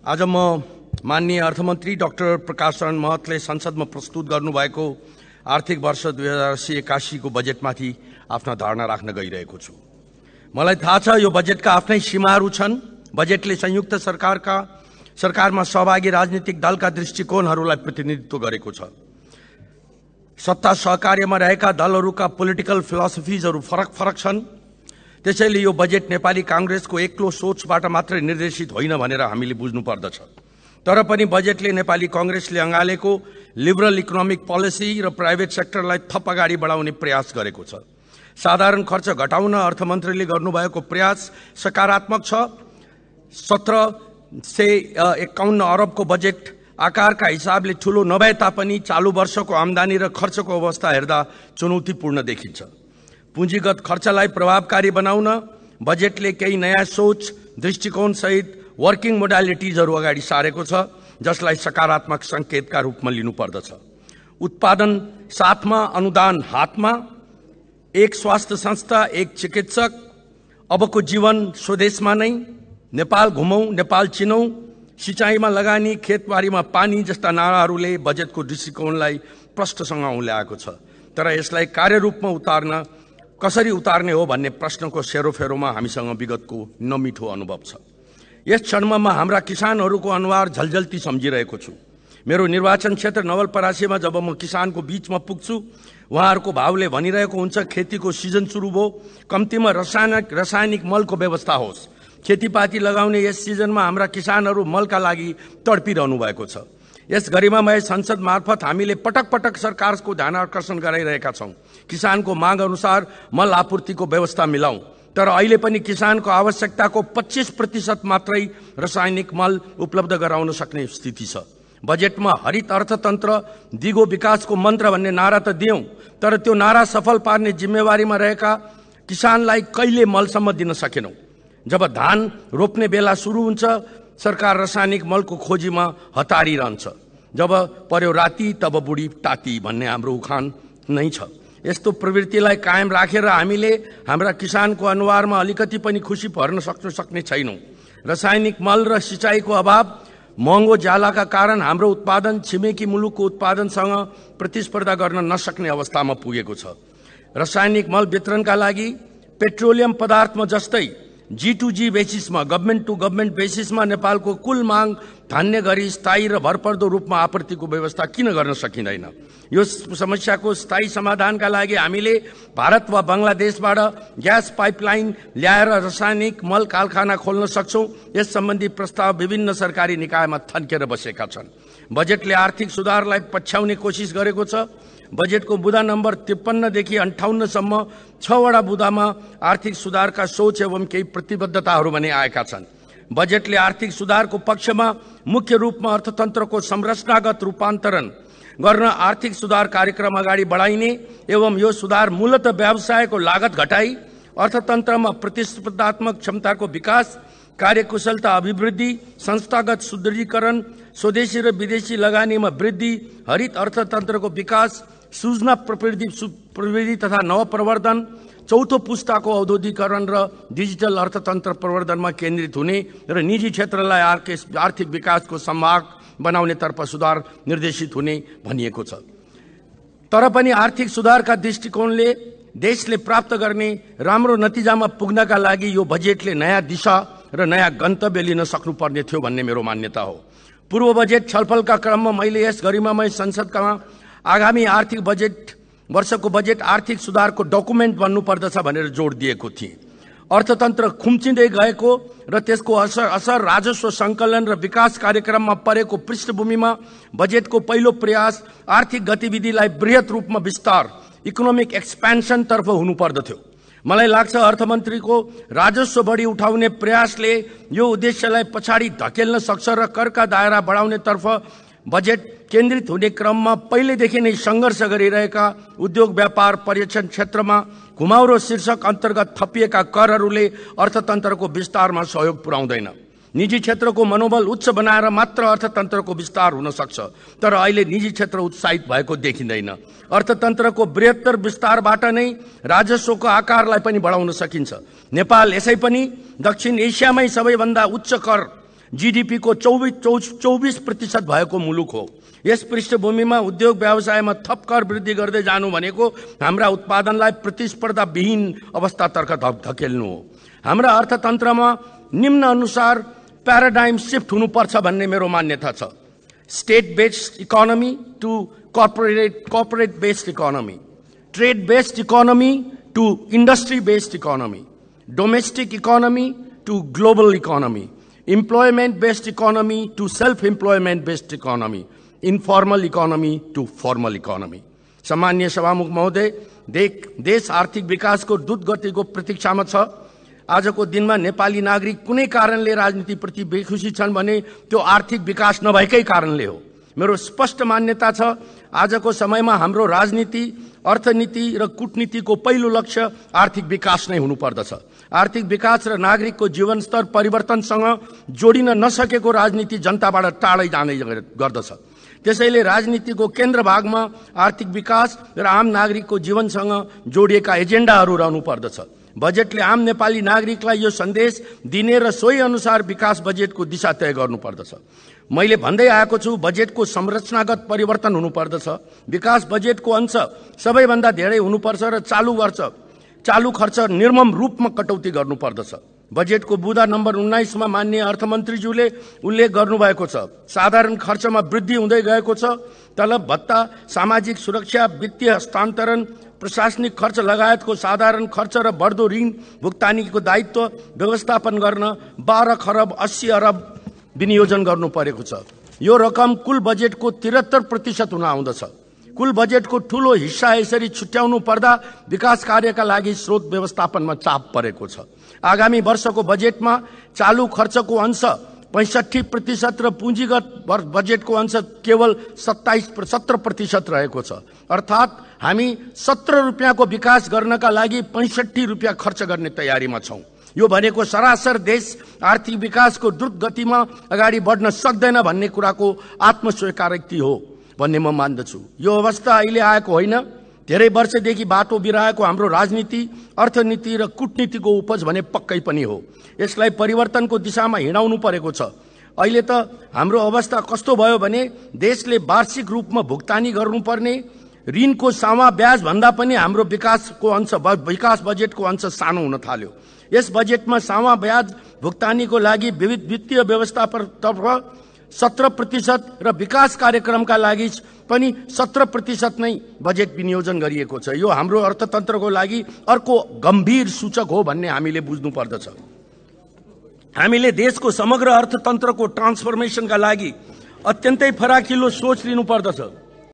आज म माननीय अर्थमन्त्री डाक्टर प्रकाश शरण महतले संसदमा प्रस्तुत गर्नुभएको आर्थिक वर्ष 2080-81 को बजेटमाथि आफ्ना धारणा राख्न गइरहेको छु। मलाई थाहा छ यो बजेटका आफ्नै सीमाहरू छन्। बजेटले संयुक्त सरकारमा सहभागी राजनीतिक दलका दृष्टिकोणहरूलाई प्रतिनिधित्व गरेको छ। सत्ता सहकार्यमा रहेका दलहरूका पोलिटिकल फिलोसफिजहरू फरक छन्। त्यसैले यो बजेट नेपाली कांग्रेसको एक्लो सोचबाट मात्रै निर्देशित होइन भनेर हामीले बुझ्नु पर्दछ। तर पनि बजेटले नेपाली कांग्रेसले अँगालेको लिबरल इकोनोमिक पोलिसी र प्राइभेट सेक्टरलाई थप अगाडि बढाउने प्रयास गरेको छ। साधारण खर्च घटाउन अर्थमन्त्रीले गर्नुभएको प्रयास सकारात्मक छ। 1751 अरबको बजेट आकारका हिसाबले ठूलो नभए तापनि चालू वर्षको आम्दानी र खर्चको अवस्था हेर्दा चुनौतीपूर्ण देखिन्छ। पुँजीगत खर्चलाई प्रभावकारी बनाउन बजेटले केही नयाँ सोच दृष्टिकोण सहित वर्किङ मोडालिटिजहरू अगाडि सारेको छ, जसलाई सकारात्मक संकेतका रूपमा लिनुपर्दछ। उत्पादन साथमा, अनुदान हातमा, एक स्वास्थ्य संस्था, एक चिकित्सक, अबको जीवन स्वदेशमा नै, नेपाल घुमौं, नेपाल चिनौं, सिंचाईमा लगानी, खेतबारीमा पानी जस्ता नाराहरूले बजेटको दृष्टिकोणलाई प्रष्टसँग उल्याएको छ। तर यसलाई कार्यरूपमा कसरी उतार्ने हो भन्ने प्रश्नको सेरोफेरोमा हामीसँग विगतको नमिठो अनुभव छ। यस क्षणमा म हाम्रा किसानहरूको अनुहार झलझल्ती सम्झिरहेको छु। मेरो निर्वाचन क्षेत्र नवलपरासीमा जब म किसानको बीचमा पुग्छु, उहाँहरूको भावले भनिरहेको हुन्छ खेतीको सिजन सुरु भयो, कम्तीमा रासायनिक मलको व्यवस्था होस्। खेतीपाती लगाउने यस सिजनमा हाम्रा किसानहरू मलका लागि तडपिरहनु भएको छ। यस गरिमामय संसद मार्फत हामीले पटक पटक सरकारको ध्यान आकर्षण गराइरहेका छौं। किसानको माग अनुसार मल आपूर्तिको व्यवस्था मिलाउँ। तर अहिले पनि किसानको आवश्यकताको 25% मात्रै रासायनिक मल उपलब्ध गराउन सक्ने स्थिति छ। बजेटमा हरित अर्थतन्त्र दिगो विकासको मन्त्र भन्ने नारा त दियौं, तर त्यो नारा सफल पार्ने जिम्मेवारीमा रहेका किसानलाई कहिले मलसम्म दिन सकेनौं। जब धान रोप्ने बेला सुरु हुन्छ, सरकार रासायनिक मलको खोजीमा हतारिरहन्छ। जब पर्यो राति तब बुढी टाती भन्ने हाम्रो उखान नै छ। यस्तो प्रवृत्तिलाई कायम राखेर हामीले हाम्रा किसानको अनुहारमा अलिकति पनि खुशी भर्न सक्ने छैनौं। रासायनिक मल र सिंचाईको अभाव, महँगो ज्यालाका कारण हाम्रो उत्पादन छिमेकी मुलुकको उत्पादनसँग प्रतिस्पर्धा गर्न नसक्ने अवस्थामा पुगेको छ। रासायनिक मल वितरणका लागि पेट्रोलियम पदार्थमा जस्तै G2G बेसिसमा, गभर्नमेन्ट टु गभर्नमेन्ट बेसिसमा नेपालको कुल माग धान्य गरी स्थायी र भरपर्दो रूपमा आपूर्तिको व्यवस्था किन गर्न सकिँदैन? यो समस्याको स्थायी समाधानका लागि हामीले भारत वा बंगलादेशबाट ग्यास पाइपलाइन ल्याएर रासायनिक मल कारखाना खोल्न सक्छौं। यस सम्बन्धी प्रस्ताव विभिन्न सरकारी निकायमा थन्केर बसेका छन्। बजेटले आर्थिक सुधारलाई पछ्याउने कोसिस गरेको छ। बजेटको बुँदा नम्बर 53 देखि 58 सम्म 6 वटा बुँदामा आर्थिक सुधारका सोच एवं केही प्रतिबद्धताहरू भने आएका छन्। बजेटले आर्थिक सुधारको पक्षमा मुख्य रूपमा अर्थतन्त्रको संरचनागत रूपान्तरण गर्न आर्थिक सुधार कार्यक्रम अगाडि बढाइने एवं यो सुधार मूलतः व्यवसायको लागत घटाई अर्थतन्त्रमा प्रतिस्पर्धात्मक क्षमताको विकास, कार्यकुशलता अभिवृद्धि, संस्थागत सुदृढीकरण, स्वदेशी र विदेशी लगानीमा वृद्धि, हरित अर्थतन्त्रको विकास, सूचना प्रविधि तथा नवप्रवर्धन, चौथो पुस्ताको औद्योगिकरण र डिजिटल अर्थतन्त्र प्रवर्धनमा केन्द्रित हुने र निजी क्षेत्रलाई आर्थिक विकासको सम्भाग बनाउनेतर्फ सुधार निर्देशित हुने भनिएको छ। तर पनि आर्थिक सुधारका दृष्टिकोणले देशले प्राप्त गर्ने राम्रो नतिजामा पुग्नका लागि यो बजेटले नयाँ दिशा र नयाँ गन्तव्य लिन सक्नुपर्ने थियो भन्ने मेरो मान्यता हो। पूर्व बजेट छलफलका क्रममा मैले यस गरिमामय संसदका आगामी आर्थिक वर्षको बजेट आर्थिक सुधारको डकुमेन्ट बन्नुपर्दछ भनेर जोड दिएको थिएँ। अर्थतन्त्र खुम्चिँदै गएको र त्यसको असर राजस्व संकलन र विकास कार्यक्रममा परेको पृष्ठभूमिमा बजेटको पहिलो प्रयास आर्थिक गतिविधिलाई बृहत रूपमा विस्तार, इकोनोमिक एक्सपेन्सन तर्फ हुनुपर्दथ्यो। मलाई लाग्छ अर्थमन्त्रीको राजस्व बढी उठाउने प्रयासले यो उद्देश्यलाई पछाडि धकेल्न सक्छ र करका दायरा बढाउनेतर्फ बजेट केन्द्रित हुने क्रममा पहिलेदेखि नै संघर्ष गरिरहेका उद्योग व्यापार पर्यटन क्षेत्रमा घुमाउरो शीर्षक अन्तर्गत थपिएका करहरूले अर्थतन्त्रको विस्तारमा सहयोग पुर्याउँदैन। निजी क्षेत्रको मनोबल उच्च बनाएर मात्र अर्थतन्त्रको विस्तार हुन सक्छ, तर अहिले निजी क्षेत्र उत्साहित भएको देखिँदैन। अर्थतन्त्रको बृहत्तर विस्तारबाट नै राजस्वको आकारलाई पनि बढाउन सकिन्छ। नेपाल यसै पनि दक्षिण एसियामै सबैभन्दा उच्च कर जीडीपी को 24% भएको मुलुक हो। यस पृष्ठभूमिमा उद्योग व्यवसायमा थप कर वृद्धि गर्दै जानु भनेको हाम्रा उत्पादनलाई प्रतिस्पर्धा विहीन अवस्थातर्फ धकेल्नु हो। हाम्रा अर्थतन्त्रमा निम्न अनुसार प्याराडाइम शिफ्ट हुनुपर्छ भन्ने मेरो मान्यता छ। State based economy to corporate based economy, trade based economy to industry based economy, domestic economy to global economy, employment based economy to self employment based economy, informal economy to formal economy. सम्मान्य सभामुख महोदय, देश आर्थिक विकासको द्रुत गतिको प्रतीक्षामा छ। आजको दिनमा नेपाली नागरिक कुनै कारणले राजनीतिप्रति बेखुसी छन् भने त्यो आर्थिक विकास नभएकै कारणले हो। मेरो स्पष्ट मान्यता छ, आजको समयमा हाम्रो राजनीति, अर्थनीति र कूटनीतिको पहिलो लक्ष्य आर्थिक विकास नै हुनुपर्दछ। आर्थिक विकास र नागरिकको जीवनस्तर परिवर्तनसँग जोडिन नसकेको राजनीति जनताबाट टाढै जाँदै गर्दछ। त्यसैले राजनीतिको केन्द्र भागमा आर्थिक विकास र आम नागरिकको जीवनसँग जोडिएका एजेन्डाहरू रहनु पर्दछ। बजेटले आम नेपाली नागरिकलाई यो सन्देश दिने र सोही अनुसार विकास बजेटको दिशा तय गर्नुपर्दछ। मैले भन्दै आएको छु, बजेटको संरचनागत परिवर्तन हुनुपर्दछ। विकास बजेटको अंश सबैभन्दा धेरै हुनुपर्छ र चालू खर्च निर्मम रूपमा कटौती गर्नुपर्दछ। बजेटको बुँदा नम्बर 19 मा माननीय अर्थमन्त्रीज्यूले उल्लेख गर्नुभएको छ, साधारण खर्चमा वृद्धि हुँदै गएको छ। तलब भत्ता, सामाजिक सुरक्षा, वित्तीय हस्तान्तरण, प्रशासनिक खर्च लगायतको साधारण खर्च र बढ्दो ऋण भुक्तानीको दायित्व व्यवस्थापन गर्न 12 खरब 80 अरब विनियोजन गर्नु परेको छ। यो रकम कुल बजेटको 73% हुन आउँदछ। कुल बजेटको ठूलो हिस्सा यसरी छुट्याउनु पर्दा विकास कार्यका लागि स्रोत व्यवस्थापनमा चाप परेको छ। आगामी वर्षको बजेटमा चालू खर्चको अंश 65% र पुँजीगत बजेटको अंश केवल 17% रहेको छ। अर्थात् हामी 17 रुपियाँको विकास गर्नका लागि 65 रुपियाँ खर्च गर्ने तयारीमा छौं। यो भनेको सरासर देश आर्थिक विकासको द्रुत गतिमा अगाडि बढ्न सक्दैन भन्ने कुराको आत्मस्वीकारोक्ति हो भन्ने म मान्दछु। यो अवस्था अहिले आएको होइन, धेरै वर्षदेखि बाटो बिराएको हाम्रो राजनीति, अर्थनीति र कूटनीतिको उपज भने पक्कै पनि हो। यसलाई परिवर्तनको दिशामा हिँडाउनु परेको छ। अहिले त हाम्रो अवस्था कस्तो भयो भने देशले वार्षिक रूपमा भुक्तानी गर्नुपर्ने ऋणको सामा ब्याज भन्दा पनि हाम्रो विकास बजेटको अंश सानो हुन थाल्यो। यस बजेटमा सामा ब्याज भुक्तानीको लागि विविध वित्तीय व्यवस्थापनतर्फ 17% र विकास कार्यक्रमका लागि पनि 17% नै बजेट विनियोजन गरिएको छ। यो हाम्रो अर्थतन्त्रको लागि अर्को गम्भीर सूचक हो भन्ने हामीले बुझ्नु पर्दछ। हामीले देशको समग्र अर्थतन्त्रको ट्रान्सफर्मेसनका लागि अत्यन्तै फराकिलो सोच लिनु पर्दछ।